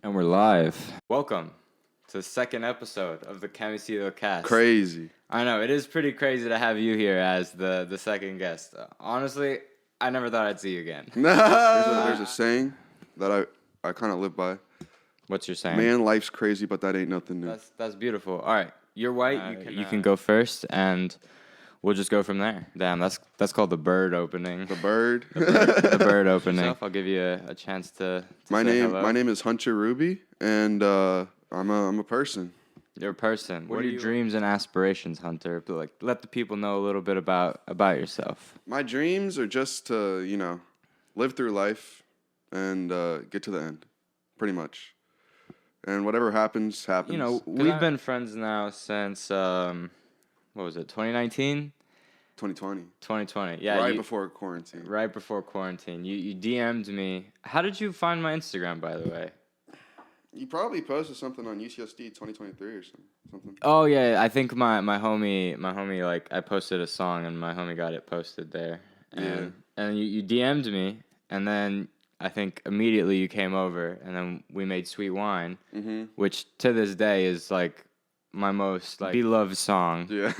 And we're live. Welcome to the second episode of the Camictho cast. Crazy. I know, it is pretty crazy to have you here as the second guest. Honestly, I never thought I'd see you again. There's a saying that I kind of live by. What's your saying? Man, life's crazy, but that ain't nothing new. That's beautiful. All right, you're white. You can go first, and we'll just go from there. Damn, that's called the bird opening. The bird. The bird opening. I'll give you a chance to my say name. hello. My name is Hunter Rubye, and I'm a person. You're a person. What are your dreams and aspirations, Hunter? Like, let the people know a little bit about yourself. My dreams are just to live through life and get to the end, pretty much. And whatever happens, happens. You know, we've been friends now since, what was it, 2019? 2020. 2020, yeah. Right before quarantine. Right before quarantine. You DM'd me. How did you find my Instagram, by the way? You probably posted something on UCSD 2023 or something. Oh, yeah. I think my homie, like, I posted a song, and my homie got it posted there. And, and you DM'd me, and then I think immediately you came over, and then we made Sweet Wine, which to this day is like my most beloved song. Yeah.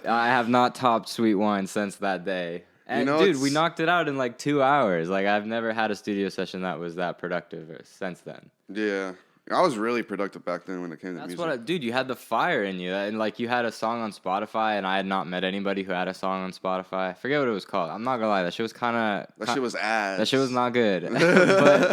I have not topped Sweet Wine since that day. And dude, we knocked it out in like 2 hours. Like, I've never had a studio session that was that productive since then. Yeah. I was really productive back then when it came to music. Dude, you had the fire in you. And like, you had a song on Spotify, and I had not met anybody who had a song on Spotify. I forget what it was called. I'm not gonna lie, that shit was That shit was ass. That shit was not good.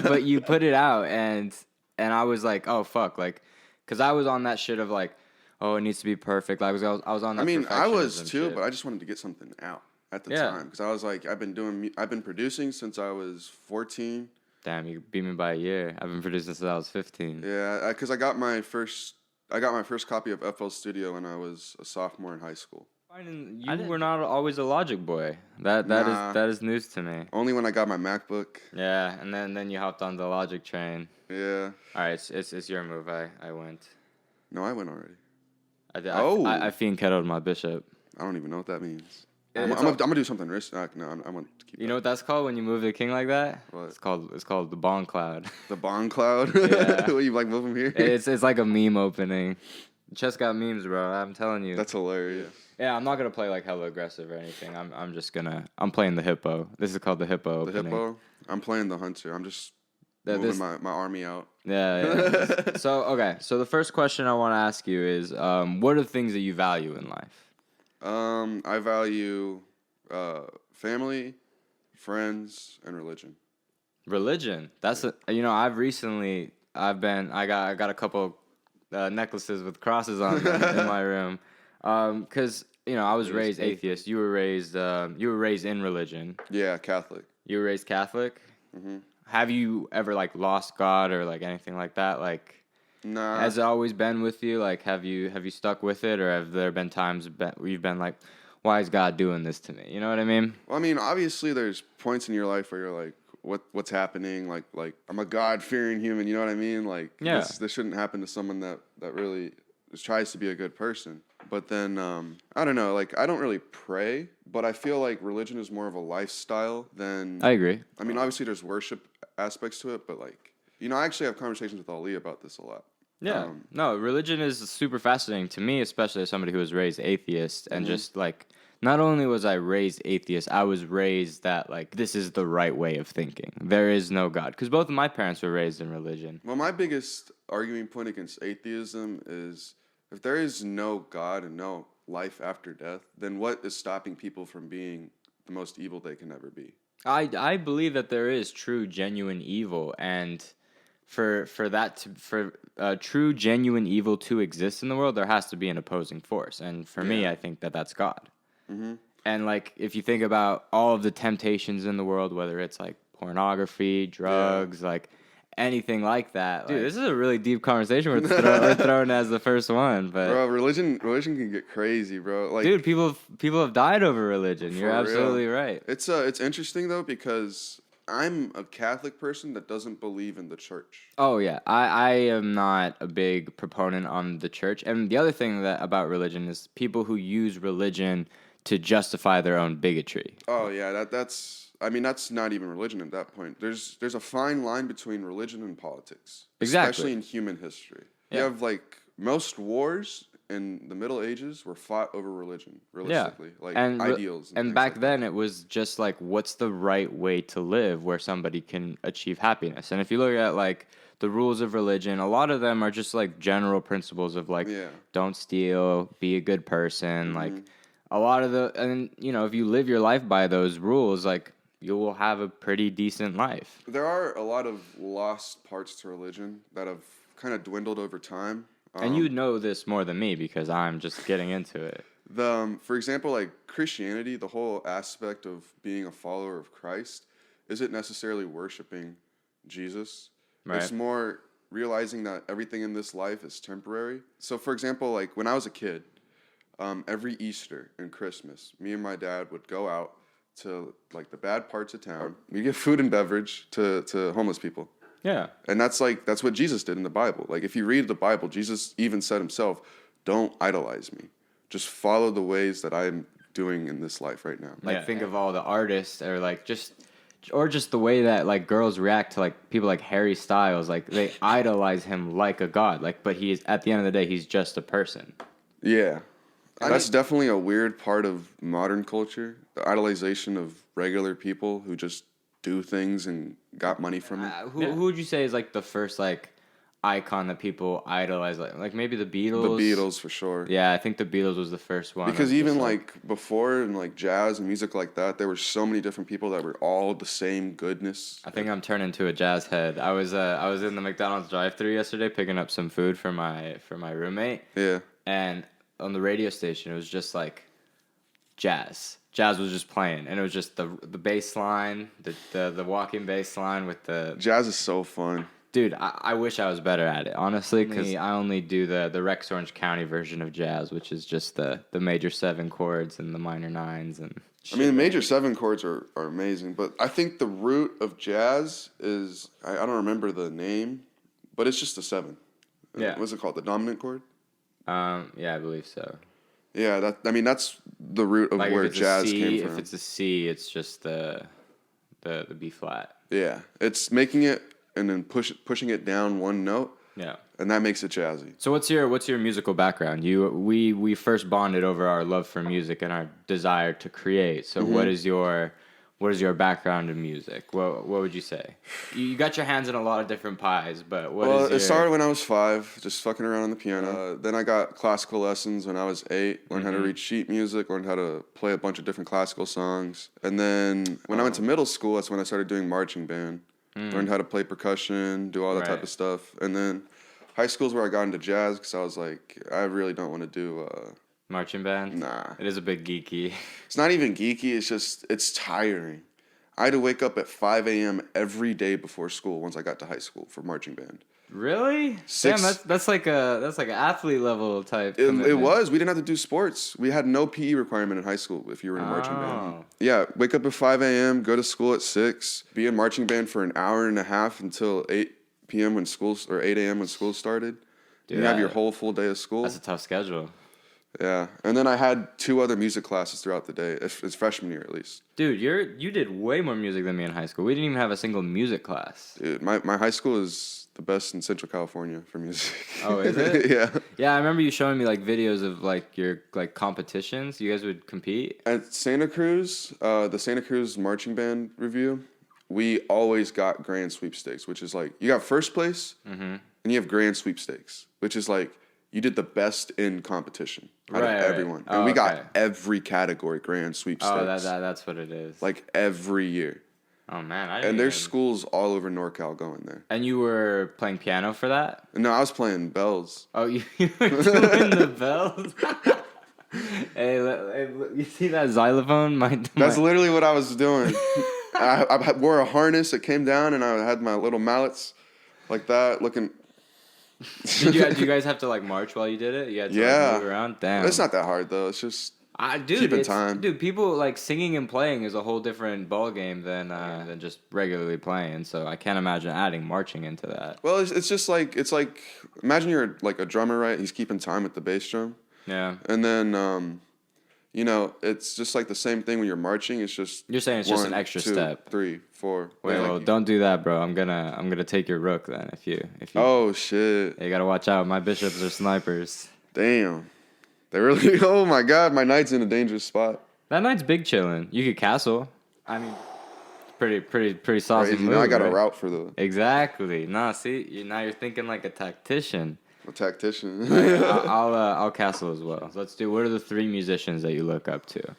but you put it out, and I was like, oh fuck, like, cause I was on that shit of like, oh, it needs to be perfect. Like, I was on that. I mean, I was too, shit. But I just wanted to get something out at the time, because I was like, I've been producing since I was 14. Damn, you beat me by a year. I've been producing since I was 15. Yeah, because I got my first copy of FL Studio when I was a sophomore in high school. You were not always a Logic boy. That is news to me. Only when I got my MacBook. Yeah, and then you hopped on the Logic train. Yeah. All right, it's your move. I went. No, I went already. I fiend kettled my bishop. I don't even know what that means. I'm gonna do something risky. No, I want to keep. You know what that's called when you move the king like that? What? It's called the Bong Cloud. The Bong Cloud. Yeah. You like move him here? It's like a meme opening. Chess got memes, bro. I'm telling you. That's hilarious. Yeah, I'm not gonna play like hella aggressive or anything. I'm playing the hippo. This is called the hippo. The hippo. I'm playing the hunter. I'm just moving my army out. Yeah. So the first question I want to ask you is, what are the things that you value in life? I value family, friends, and religion. Religion. That's I got a couple necklaces with crosses on them in my room. Cause I was raised atheist. You were raised in religion. Yeah, Catholic. You were raised Catholic? Mm-hmm. Have you ever like lost God or like anything like that? Like, nah. Has it always been with you? Like, have you stuck with it, or have there been times where you've been like, why is God doing this to me? You know what I mean? Well, I mean, obviously there's points in your life where you're like, what's happening? Like I'm a God-fearing human. You know what I mean? Like, this shouldn't happen to someone that really tries to be a good person. But then, I don't know, like, I don't really pray, but I feel like religion is more of a lifestyle than... I agree. I mean, obviously there's worship aspects to it, but, like, I actually have conversations with Ali about this a lot. Yeah. No, religion is super fascinating to me, especially as somebody who was raised atheist, and just, like, not only was I raised atheist, I was raised that, like, this is the right way of thinking. There is no God. Because both of my parents were raised in religion. Well, my biggest arguing point against atheism is... if there is no God and no life after death, then what is stopping people from being the most evil they can ever be? I believe that there is true, genuine evil, and for true, genuine evil to exist in the world, there has to be an opposing force. And for me, I think that's God. Mm-hmm. And like, if you think about all of the temptations in the world, whether it's like pornography, drugs, like anything like that. Dude, this is a really deep conversation we're throwing as the first one, but bro, religion can get crazy, bro. Like, dude, people have died over religion. You're absolutely real. right. It's interesting though, because I'm a Catholic person that doesn't believe in the church. Oh yeah, I am not a big proponent on the church. And the other thing about religion is people who use religion to justify their own bigotry. Oh yeah, I mean, that's not even religion at that point. There's a fine line between religion and politics. Exactly. Especially in human history. Yeah. You have, like, most wars in the Middle Ages were fought over religion, realistically. Like, and ideals. And things back like then, it was just like, what's the right way to live where somebody can achieve happiness? And if you look at, like, the rules of religion, a lot of them are just, like, general principles of, like, don't steal, be a good person, like, a lot of and, you know, if you live your life by those rules, like, you will have a pretty decent life. There are a lot of lost parts to religion that have kind of dwindled over time. And you know this more than me because I'm just getting into it. For example, like Christianity, the whole aspect of being a follower of Christ isn't necessarily worshiping Jesus. Right. It's more realizing that everything in this life is temporary. So, for example, like when I was a kid, every Easter and Christmas, me and my dad would go out to like the bad parts of town. We give food and beverage to homeless people. Yeah. And that's what Jesus did in the Bible. Like if you read the Bible, Jesus even said himself, don't idolize me. Just follow the ways that I'm doing in this life right now. Like think of all the artists or like just the way that like girls react to like people like Harry Styles, like they idolize him like a god. Like but he is at the end of the day he's just a person. Yeah. That's definitely a weird part of modern culture, the idolization of regular people who just do things and got money from it. Who would you say is like the first like icon that people idolize? Like maybe the Beatles? The Beatles for sure. Yeah, I think the Beatles was the first one. Because even like before in like jazz and music like that, there were so many different people that were all the same goodness. I think I'm turning to a jazz head. I was in the McDonald's drive-thru yesterday picking up some food for my roommate. Yeah. And on the radio station it was just like jazz. Jazz was just playing, and it was just the bass line, the walking bass line with the... Jazz is so fun. Dude, I wish I was better at it, honestly, because I only do the Rex Orange County version of jazz, which is just the major 7 chords and the minor 9s. And I mean, the major 7 chords are amazing, but I think the root of jazz is... I don't remember the name, but it's just a 7. Yeah. What's it called? The dominant chord? Yeah, I believe so. Yeah, that's the root of like where jazz came from. If it's a C, it's just the B flat. Yeah, it's making it and then pushing it down one note. Yeah, and that makes it jazzy. So what's your musical background? We first bonded over our love for music and our desire to create. So what is your background in music? What would you say? You got your hands in a lot of different pies, but it started when I was 5, just fucking around on the piano. Then I got classical lessons when I was 8, learned how to read sheet music, learned how to play a bunch of different classical songs. And then when I went to middle school, that's when I started doing marching band. Learned how to play percussion, do all that type of stuff. And then high school is where I got into jazz because I was like, I really don't want to do... marching band? Nah. It is a bit geeky. It's not even geeky. It's tiring. I had to wake up at 5 a.m. every day before school once I got to high school for marching band. Really? Damn, that's like an athlete level type. It was. We didn't have to do sports. We had no PE requirement in high school if you were in marching band. Yeah, wake up at 5 a.m., go to school at 6, be in marching band for an hour and a half until 8 p.m. or 8 a.m. when school started. Dude, you have your whole full day of school. That's a tough schedule. Yeah, and then I had 2 other music classes throughout the day. It's freshman year, at least. Dude, you did way more music than me in high school. We didn't even have a single music class. Dude, my high school is the best in Central California for music. Oh, is it? Yeah. Yeah, I remember you showing me like videos of like your like competitions. You guys would compete at Santa Cruz. The Santa Cruz marching band review. We always got grand sweepstakes, which is like you got first place, and you have grand sweepstakes, which is like. You did the best in competition out of everyone. Right. And we got every category grand sweepstakes. Oh, that's what it is. Like every year. Oh, man. And there's schools all over NorCal going there. And you were playing piano for that? No, I was playing bells. Oh, you were doing the bells? Hey, you see that xylophone? That's literally what I was doing. I wore a harness. It came down, and I had my little mallets like that looking... Did you guys have to like march while you did it? You had to like, move around? Damn. It's not that hard though. It's just keeping time. Dude, people like singing and playing is a whole different ball game than just regularly playing. So I can't imagine adding marching into that. Well, it's just like imagine you're like a drummer, right? He's keeping time with the bass drum. Yeah. And then you know, it's just like the same thing when you're marching. It's just you're saying it's just an extra step. 3, 4. Wait, well, don't do that, bro. I'm gonna take your rook then. If you. Oh shit! You gotta watch out. My bishops are snipers. Damn, they really. Oh my god, my knight's in a dangerous spot. That knight's big chilling. You could castle. I mean, pretty saucy Crazy. move. Now I got right? a route for the Exactly. Nah, see, now you're thinking like a tactician. a tactician. I'll castle as well. So let's do. What are the 3 musicians that you look up to?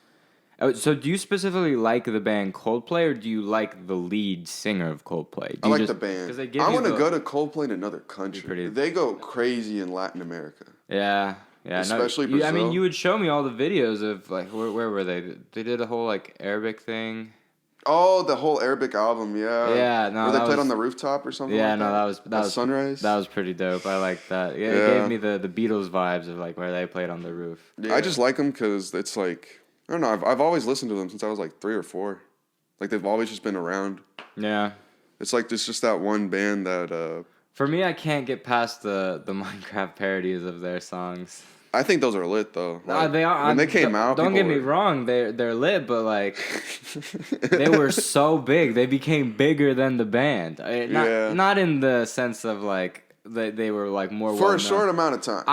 Oh, so do you specifically like the band Coldplay, or do you like the lead singer of Coldplay? I like the band. I want to go to Coldplay in another country. They go crazy in Latin America. Yeah. Especially Brazil. I mean, you would show me all the videos of like where were they? They did a whole like Arabic thing. Oh, the whole Arabic album, yeah. Yeah, no. Where they played on the rooftop or something. Yeah, like no, that was Sunrise. That was pretty dope. I like that. Yeah, it gave me the Beatles vibes of like where they played on the roof. Yeah. I just like them because it's like I don't know. I've always listened to them since I was like 3 or 4. Like they've always just been around. Yeah. It's like there's just that one band that. For me, I can't get past the Minecraft parodies of their songs. I think those are lit though. Like, they are. When they came out, don't get me wrong, they're lit, but like they were so big, they became bigger than the band. Not in the sense of like they were like more for a short amount of time.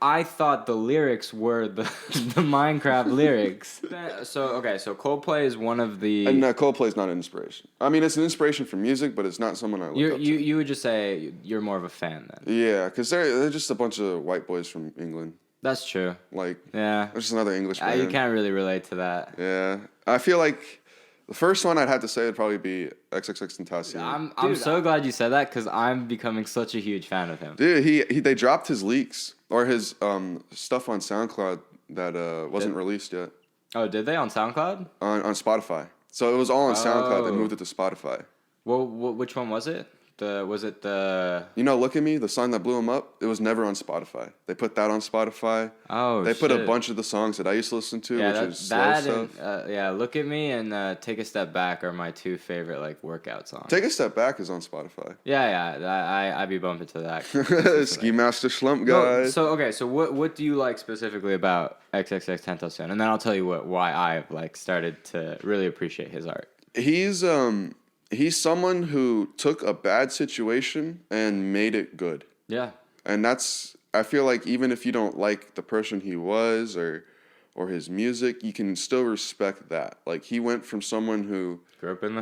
I thought the lyrics were the Minecraft lyrics. So Coldplay is one of the. And Coldplay's not an inspiration. I mean, it's an inspiration for music, but it's not someone I look up to. You would just say you're more of a fan then. Yeah, because they're just a bunch of white boys from England. That's true. Like, yeah, there's just another English band. You can't really relate to that. Yeah, I feel like the first one I'd have to say would probably be XXXTentacion. I'm so glad you said that because I'm becoming such a huge fan of him. Dude, they dropped his leaks or his stuff on SoundCloud that wasn't released yet. Oh, did they on SoundCloud? On Spotify. So it was all on SoundCloud. They moved it to Spotify. Well, which one was it? Was it the? You know, Look at Me, the song that blew him up. It was never on Spotify. They put that on Spotify. Oh, they put a bunch of the songs that I used to listen to, which is slow stuff. And, Look at Me and Take a Step Back are my 2 favorite like workout songs. Take a Step Back is on Spotify. Yeah, I be bumping to that. Ski Master Slump guy. So what do you like specifically about XXXTentacion? And then I'll tell you why I've like started to really appreciate his art. He's someone who took a bad situation and made it good. Yeah. And I feel like even if you don't like the person he was or his music, you can still respect that. Like he went from someone who grew up in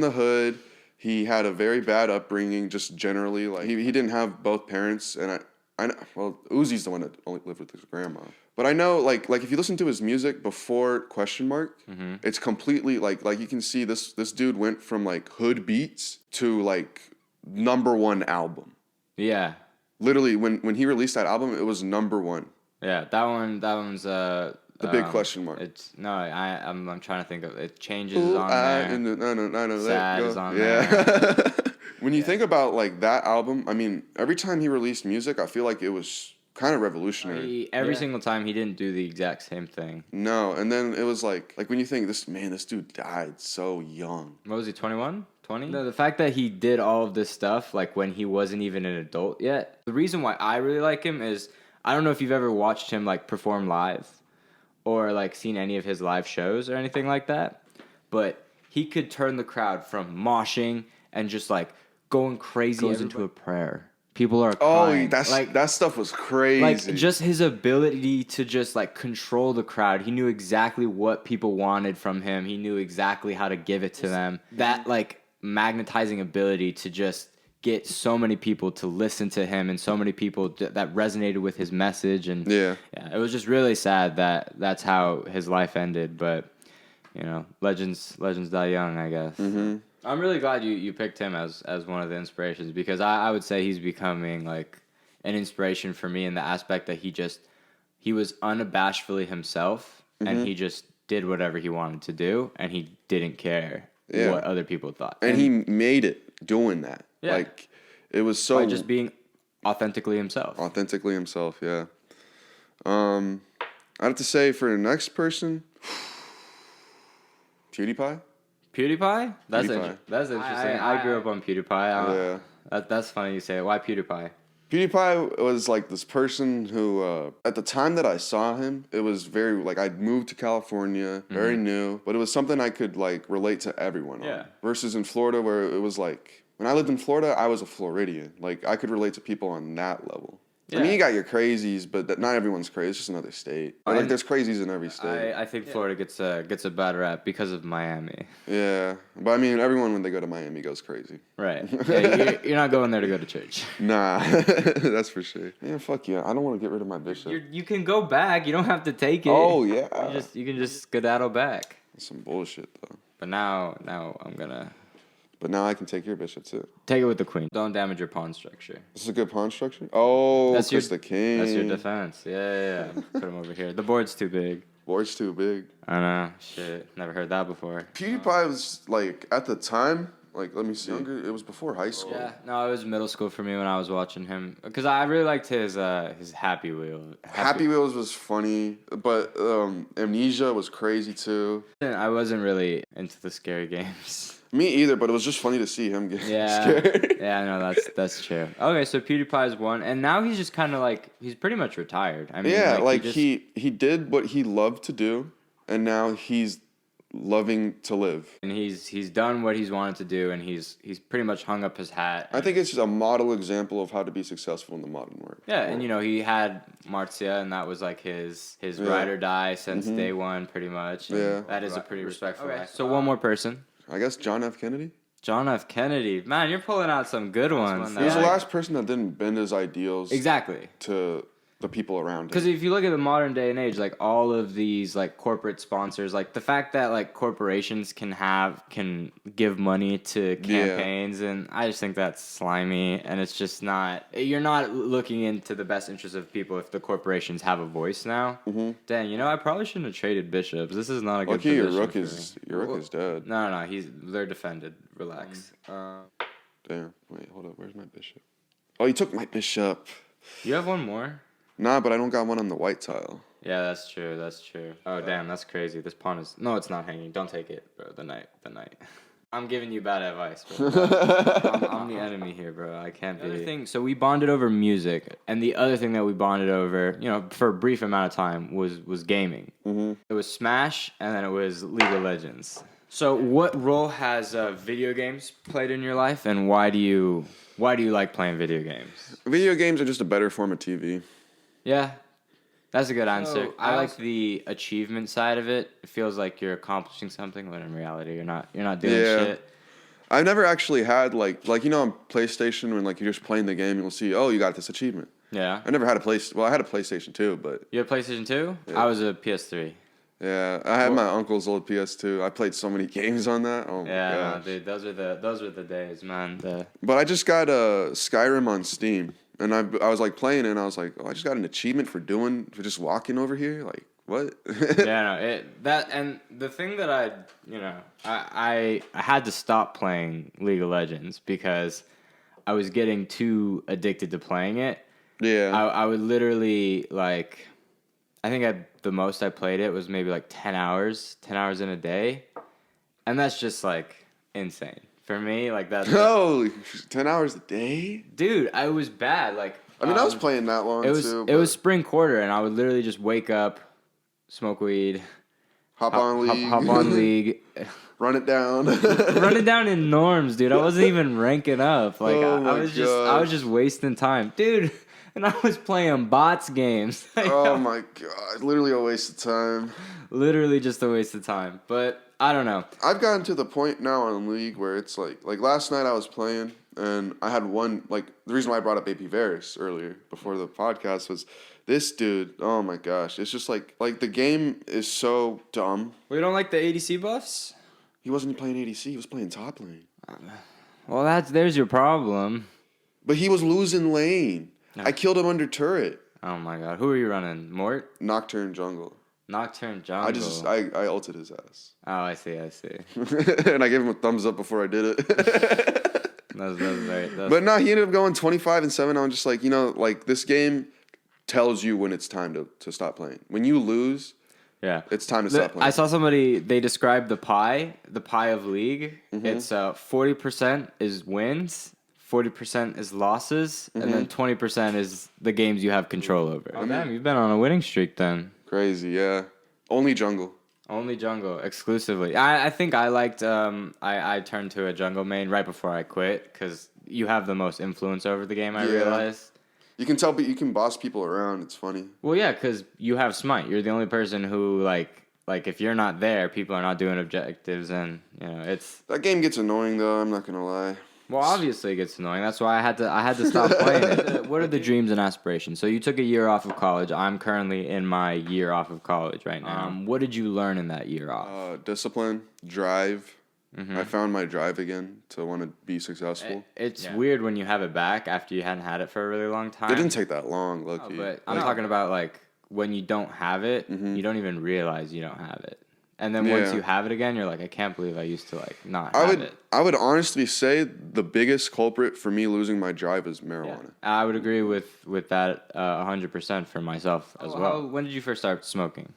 the hood. He had a very bad upbringing just generally. Like he didn't have both parents, and I know, well, Uzi's the one that only lived with his grandma. But I know, like if you listen to his music before ? Mm-hmm. It's completely like you can see this dude went from like hood beats to like #1 album. Yeah. Literally, when he released that album, it was #1. Yeah, that one's the big ? It's I'm trying to think of it. Changes is on there. No, Sad is on there. When you think about like that album, I mean, every time he released music, I feel like it was kind of revolutionary. Every single time he didn't do the exact same thing. No, and then it was like when you think this dude died so young. What was he, 21? 20? The fact that he did all of this stuff like when he wasn't even an adult yet. The reason why I really like him is I don't know if you've ever watched him like perform live or like seen any of his live shows or anything like that, but he could turn the crowd from moshing and just like going crazy into a prayer. People are crying. That stuff was crazy. Like just his ability to just like control the crowd. He knew exactly what people wanted from him. He knew exactly how to give it to them. That like magnetizing ability to just get so many people to listen to him and so many people that resonated with his message. And yeah, it was just really sad that that's how his life ended. But you know, legends die young, I guess. Mm-hmm. I'm really glad you picked him as one of the inspirations because I would say he's becoming like an inspiration for me in the aspect that he was unabashedly himself and he just did whatever he wanted to do and he didn't care what other people thought. And he made it doing that. Yeah. Like it was so by just being authentically himself. Authentically himself, yeah. I'd have to say for the next person, PewDiePie. PewDiePie? That's interesting. I grew up on PewDiePie. Yeah. That's funny you say it. Why PewDiePie? PewDiePie was like this person who, at the time that I saw him, it was very like I'd moved to California, very new, but it was something I could like relate to everyone on. Versus in Florida, where it was like when I lived in Florida, I was a Floridian. Like I could relate to people on that level. Yeah. I mean, you got your crazies, but not everyone's crazy. It's just another state. Like, there's crazies in every state. I think Florida gets a bad rap because of Miami. Yeah, but I mean, everyone when they go to Miami goes crazy. Right. Yeah, you're not going there to go to church. Nah, that's for sure. Yeah, fuck yeah. I don't want to get rid of my bishop. You can go back. You don't have to take it. Oh yeah. You can just skedaddle back. That's some bullshit though. But now I'm gonna. But now I can take your bishop too. Take it with the queen. Don't damage your pawn structure. This is a good pawn structure? Oh, that's the king. That's your defense. Yeah. Put him over here. The board's too big. Board's too big. I know. Shit. Never heard that before. PewDiePie was, like, at the time, like, let me see. Younger, it was before high school. Yeah. No, it was middle school for me when I was watching him. Because I really liked his Happy Wheel. Happy Wheels was funny, but Amnesia was crazy too. I wasn't really into the scary games. Me either, but it was just funny to see him get scared. Yeah, no, that's true. Okay, so PewDiePie's won, and now he's just kind of like, he's pretty much retired. I mean, yeah, like he did what he loved to do, and now he's loving to live. And he's done what he's wanted to do, and he's pretty much hung up his hat. I think it's just a model example of how to be successful in the modern world. Yeah, and he had Marzia, and that was like his ride or die since day one, pretty much. Yeah, that is a pretty respectful. Okay, so one more person. I guess John F. Kennedy? John F. Kennedy. Man, you're pulling out some good ones. He was the last person that didn't bend his ideals exactly to the people around him. Because if you look at the modern day and age, like all of these like corporate sponsors, like the fact that like corporations can give money to campaigns, and I just think that's slimy, and it's just not. You're not looking into the best interest of people if the corporations have a voice now. Mm-hmm. Dang, I probably shouldn't have traded bishops. This is not a good position. Your rook is dead. No, they're defended. Relax. Damn. Wait, hold up. Where's my bishop? Oh, you took my bishop. You have one more. Nah, but I don't got one on the white tile. Yeah, that's true. Oh, damn, that's crazy. This pawn is... No, it's not hanging. Don't take it, bro. The knight. I'm giving you bad advice, bro. I'm the enemy here, bro. I can't be... So we bonded over music, and the other thing that we bonded over, for a brief amount of time, was gaming. Mm-hmm. It was Smash, and then it was League of Legends. So what role has video games played in your life, and why do you like playing video games? Video games are just a better form of TV. Yeah, that's a good answer. I like the achievement side of it. It feels like you're accomplishing something, when in reality you're not doing shit. I've never actually had on PlayStation when you're just playing the game, you'll see, oh, you got this achievement. Yeah. I never had I had a PlayStation 2, but... You had a PlayStation 2? Yeah. I was a PS3. Yeah, I had my uncle's old PS2. I played so many games on that. Oh my gosh. No, dude, those are the days, man. But I just got Skyrim on Steam. And I was playing it, and I was like, oh, I just got an achievement for just walking over here. Like, what? And the thing that I had to stop playing League of Legends because I was getting too addicted to playing it. Yeah. I would literally I think the most I played it was maybe 10 hours in a day, and that's just insane. For me, that's... Oh, 10 hours a day? Dude, I was bad. I was playing that long, too. It was spring quarter, and I would literally just wake up, smoke weed... Hop on League. Run it down. Run it down in norms, dude. I wasn't even ranking up. I was just wasting time. Dude, and I was playing bots games. Oh, my God. Literally a waste of time. Literally just a waste of time. But... I don't know. I've gotten to the point now on League where it's like last night I was playing and I had one, the reason why I brought up AP Varus earlier before the podcast was this dude, oh my gosh. It's just the game is so dumb. We don't like the ADC buffs? He wasn't playing ADC, he was playing top lane. Well, there's your problem. But he was losing lane. No. I killed him under turret. Oh my god. Who are you running? Mort? Nocturne jungle. Nocturne jungle. I ulted his ass. Oh, I see. And I gave him a thumbs up before I did it. But no, he ended up going 25-7. I'm just this game tells you when it's time to stop playing. When you lose, it's time to stop playing. I saw somebody, they described the pie of League. Mm-hmm. It's 40% is wins, 40% is losses, and then 20% is the games you have control over. Oh, damn, you've been on a winning streak then. Crazy, yeah. Only jungle. Only jungle, exclusively. I think I liked, I turned to a jungle main right before I quit, because you have the most influence over the game, I realized. You can tell, but you can boss people around. It's funny. Well, yeah, because you have smite. You're the only person who, like if you're not there, people are not doing objectives, and, it's... That game gets annoying, though, I'm not going to lie. Well, obviously it gets annoying. That's why I had to stop playing it. What are the dreams and aspirations? So you took a year off of college. I'm currently in my year off of college right now. What did you learn in that year off? Discipline, drive. I found my drive again to want to be successful. It's weird when you have it back after you hadn't had it for a really long time. It didn't take that long, lucky. But I'm talking about, like, when you don't have it, you don't even realize you don't have it. And then once you have it again, you're like, I can't believe I used to, like, not have it. I would honestly say the biggest culprit for me losing my drive is marijuana. Yeah. I would agree with that 100% for myself as well. When did you first start smoking?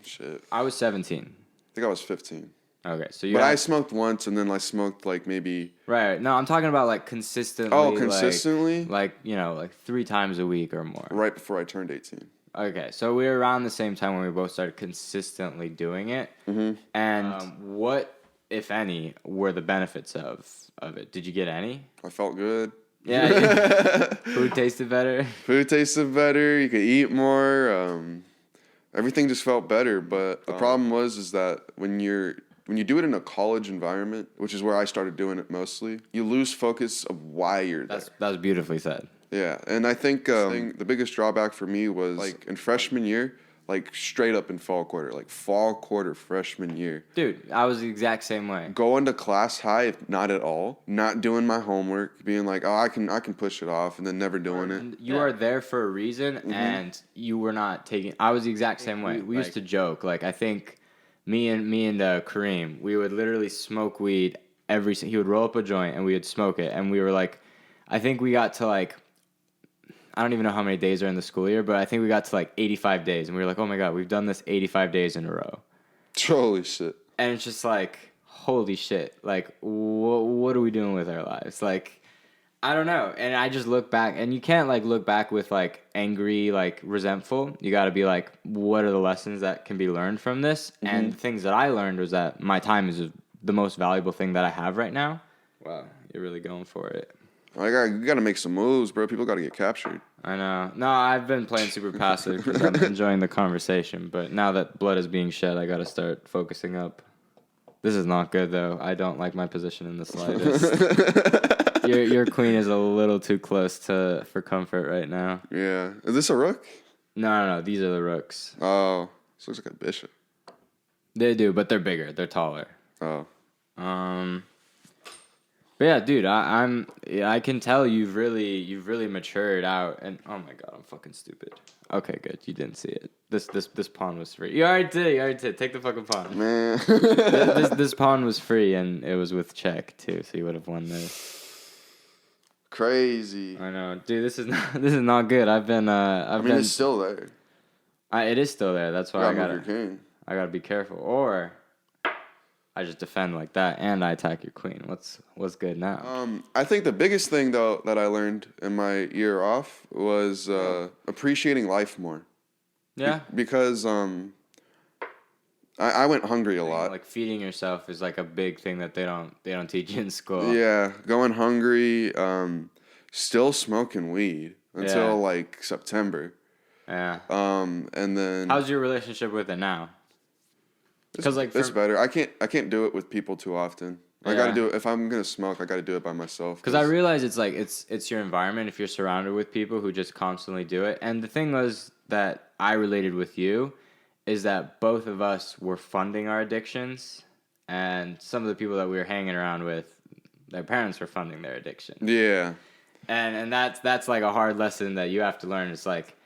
Shit. I was 17. I think I was 15. Okay, so I smoked once, and then I smoked, like, maybe... Right. No, I'm talking about, like, consistently. Oh, consistently? Like 3 times a week or more. Right before I turned 18. Okay, so we were around the same time when we both started consistently doing it. And what, if any, were the benefits of it? Did you get any? I felt good. Yeah. Food tasted better. Food tasted better. You could eat more. Everything just felt better. But the problem is that when you do it in a college environment, which is where I started doing it mostly, you lose focus of why you're there. That's beautifully said. Yeah, and I think the biggest drawback for me was, like, in freshman year, like, straight up in fall quarter freshman year. Dude, I was the exact same way. Going to class high, if not at all, not doing my homework, being like, oh, I can push it off, and then never doing it. You are there for a reason, and you were not taking... I was the exact same way. We used to joke. Like, I think me and Kareem, we would literally smoke weed he would roll up a joint, and we would smoke it, and we were like... I think we got to, like... I don't even know how many days are in the school year, but I think we got to, like, 85 days. And we were like, oh, my God, we've done this 85 days in a row. Holy shit. And it's just like, holy shit. Like, what are we doing with our lives? Like, I don't know. And I just look back. And you can't, like, look back with, like, angry, like, resentful. You got to be like, what are the lessons that can be learned from this? And the things that I learned was that my time is the most valuable thing that I have right now. Wow, you're really going for it. You gotta make some moves, bro. People gotta get captured. I know. No, I've been playing super passive because I'm enjoying the conversation. But now that blood is being shed, I gotta start focusing up. This is not good, though. I don't like my position in the slightest. Your queen is a little too close for comfort right now. Yeah. Is this a rook? No. These are the rooks. Oh, this looks like a bishop. They do, but they're bigger. They're taller. Oh. But yeah, dude, I can tell you've really matured out, and oh my God, I'm fucking stupid. Okay, good, you didn't see it. This pawn was free. You already did. Take the fucking pawn. Man. this pawn was free, and it was with check too, so you would have won this. Crazy. I know, dude. This is not good. It's still there. It is still there. That's why I gotta be careful, or I just defend like that, and I attack your queen. What's good now? I think the biggest thing, though, that I learned in my year off was appreciating life more. Yeah. Because I went hungry a lot. Like feeding yourself is like a big thing that they don't teach you in school. Yeah, going hungry, still smoking weed until like September. Yeah. And then how's your relationship with it now? Because it's better. I can't do it with people too often. I gotta do it if I'm gonna smoke. I gotta do it by myself. Because I realize it's like it's your environment. If you're surrounded with people who just constantly do it, and the thing was that I related with you is that both of us were funding our addictions, and some of the people that we were hanging around with, their parents were funding their addiction. Yeah. And that's like a hard lesson that you have to learn. It's like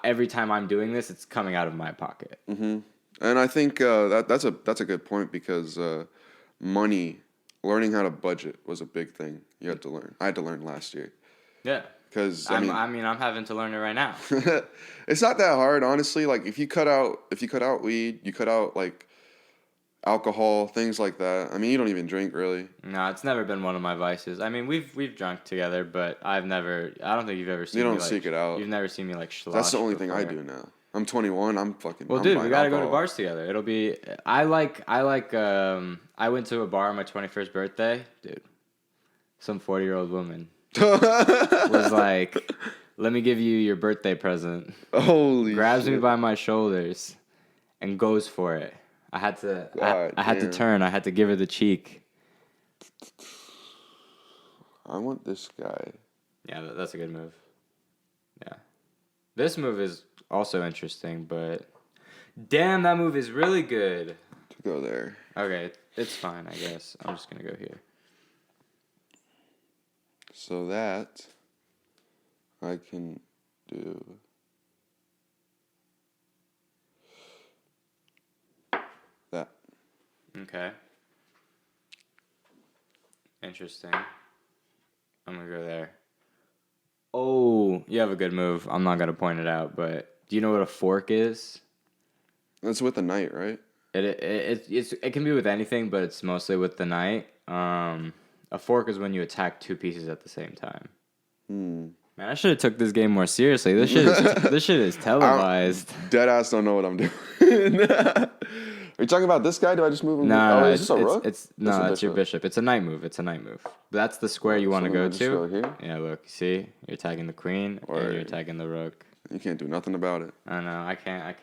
every time I'm doing this, it's coming out of my pocket. Mm-hmm. And I think that's a good point because money, learning how to budget was a big thing you had to learn. I had to learn last year. Yeah. Because I'm having to learn it right now. It's not that hard, honestly. Like if you cut out weed, you cut out like alcohol, things like that. I mean, you don't even drink really. No, it's never been one of my vices. I mean, we've drunk together, but I don't think you've ever seen You me don't like, seek it out. You've never seen me like slosh. That's the only thing before. I do now. I'm 21. I'm fucking. Well, I'm dude, we buying gotta go alcohol. to bars together. It'll be. I went to a bar on my 21st birthday, dude. Some 40-year-old woman was like, "Let me give you your birthday present." Holy Grabs shit. me by my shoulders and goes for it. I had to. I had to damn. turn. I had to give her the cheek. I want this guy. Yeah, that's a good move. Yeah. This move is also interesting, but damn, that move is really good. To go there. Okay, it's fine, I guess. I'm just going to go here. So that I can do. That. Okay. Interesting. I'm going to go there. Oh, you have a good move. I'm not going to point it out, but do you know what a fork is? That's with the knight, right? It can be with anything, but it's mostly with the knight. A fork is when you attack two pieces at the same time. Man, I should have took this game more seriously. This shit is televised. Dead ass don't know what I'm doing. Are you talking about this guy? Do I just move him? No, is this a rook? it's your bishop. It's a knight move. That's the square you want to go just to. go here? Yeah, look, you see, you're attacking the queen and you're attacking the rook. You can't do nothing about it. I know, I can't.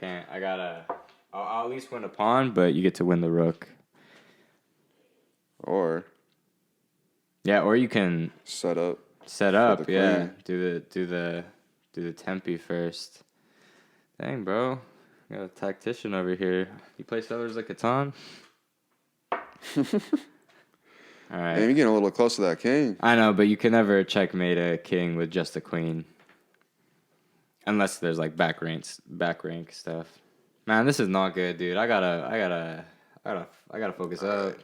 I'll at least win a pawn, but you get to win the rook. Or you can set up. Yeah. Do the tempi first. Dang, bro. Got a tactician over here. You play Settlers of Catan? All right. Man, you're getting a little close to that king. I know, but you can never checkmate a king with just a queen. Unless there's like back rank stuff. Man, this is not good, dude. I gotta focus up.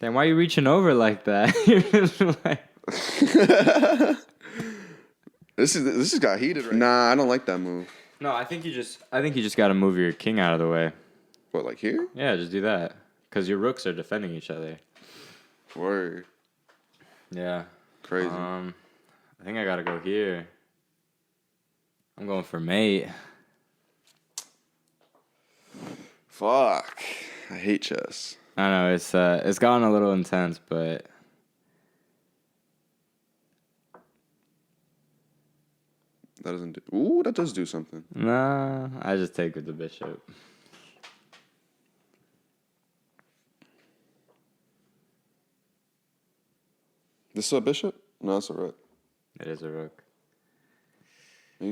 Damn, why are you reaching over like that? This has got heated right now. Nah, I don't like that move. No, I think you just gotta move your king out of the way. What, like here? Yeah, just do that. Because your rooks are defending each other. Word. Yeah. Crazy. I think I gotta go here. I'm going for mate. Fuck. I hate chess. I know it's gotten a little intense, but that doesn't do. Ooh, that does do something. nah, I just take with the bishop. This is a bishop? No, it's a rook. It is a rook.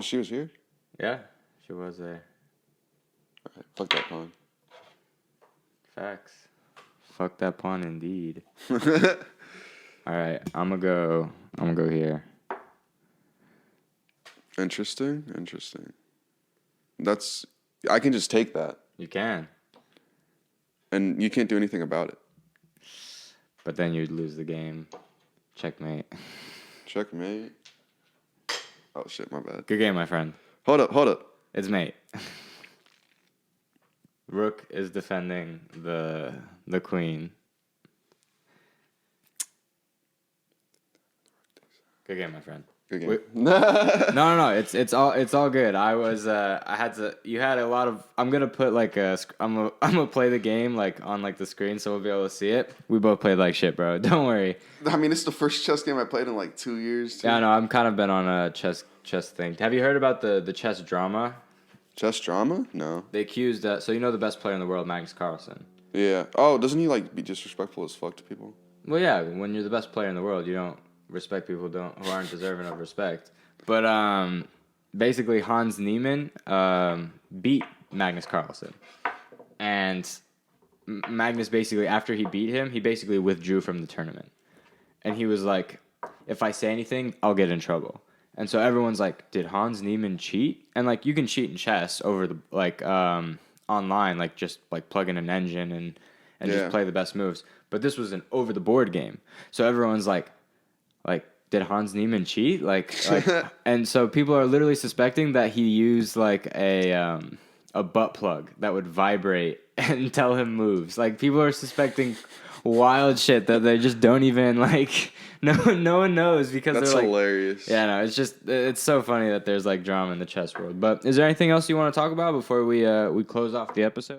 She was here? Yeah, she was there. Alright, fuck that pawn. Facts. Fuck that pawn indeed. All right, I'm gonna go here. Interesting. I can just take that. You can, And you can't do anything about it. but then you'd lose the game. Checkmate. Checkmate. Oh shit, my bad. Good game, my friend. Hold up. It's mate. Rook is defending the queen. Good game, my friend. Good game. No. It's all good. I had to. You had a lot of. I'm gonna put like I'm gonna play the game like on like the screen so we'll be able to see it. We both played like shit, bro. Don't worry. I mean, it's the first chess game I played in like 2 years. Too. Yeah, no, I'm kind of been on a chess thing. Have you heard about the chess drama? Chess drama? No. They accused. So you know the best player in the world, Magnus Carlsen. Yeah. Oh, doesn't he like be disrespectful as fuck to people? Well, yeah. When you're the best player in the world, you don't respect people who aren't deserving of respect. But basically, Hans Niemann beat Magnus Carlsen, and Magnus basically after he beat him, he basically withdrew from the tournament, and he was like, "If I say anything, I'll get in trouble." And so everyone's like, "Did Hans Niemann cheat?" And like, you can cheat in chess over the online, like just like plug in an engine and just play the best moves. But this was an over the board game, so everyone's like, did Hans Niemann cheat? Like, and so people are literally suspecting that he used like a a butt plug that would vibrate and tell him moves. Like, people are suspecting wild shit that they just don't even, like, no one knows because That's they're like, hilarious. yeah, no, it's so funny that there's like drama in the chess world. But is there anything else you want to talk about before we close off the episode?